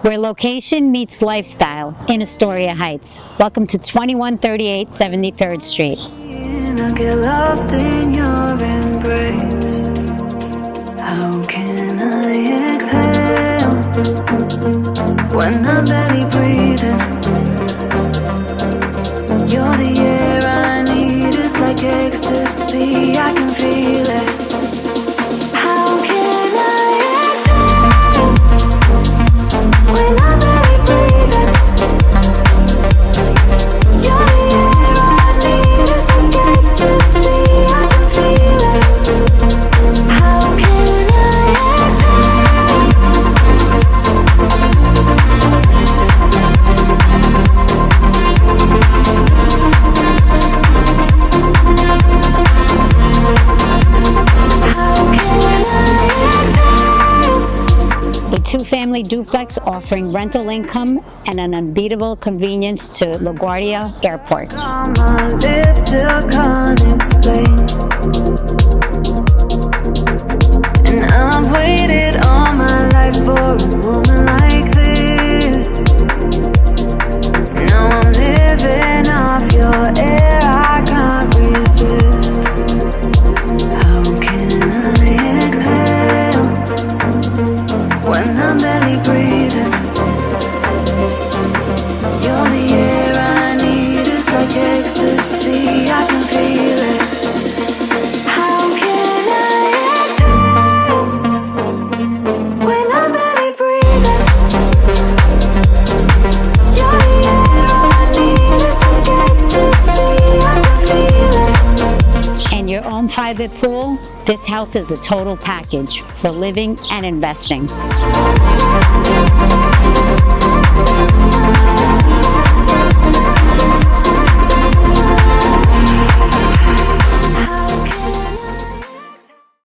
where location meets lifestyle in Astoria Heights. Welcome to 2138 73rd Street. I get lost in your embrace. How can I exhale when I'm barely breathing? You're the air I need, it's like ecstasy, I can feel it. How can I exhale when I'm barely breathing? You're the air I need, it's like ecstasy, I can feel it. How can I exhale? How can I exhale? A two-family duplex offering rental income and an unbeatable convenience to LaGuardia Airport. On my lips still can't explain. And I've waited all my life for a moment like this. Now I'm living off your air, I can't resist. How can I exhale when I'm barely breathing? You're the air I need, it's like ecstasy, I can feel it. How can I exhale when I'm barely breathing? You're the air I need, it's like ecstasy, I can feel it. And your own private pool, this house is the total package for living and investing.